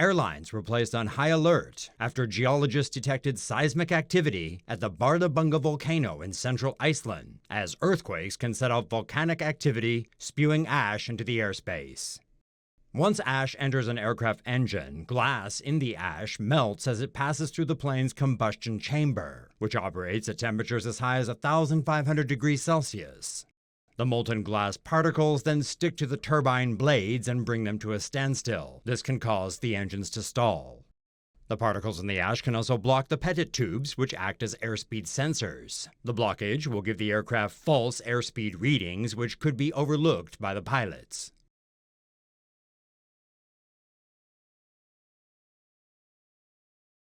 Airlines were placed on high alert after geologists detected seismic activity at the Bardarbunga volcano in central Iceland, as earthquakes can set off volcanic activity, spewing ash into the airspace. Once ash enters an aircraft engine, glass in the ash melts as it passes through the plane's combustion chamber, which operates at temperatures as high as 1,500 degrees Celsius. The molten glass particles then stick to the turbine blades and bring them to a standstill. This can cause the engines to stall. The particles in the ash can also block the petit tubes, which act as airspeed sensors. The blockage will give the aircraft false airspeed readings, which could be overlooked by the pilots.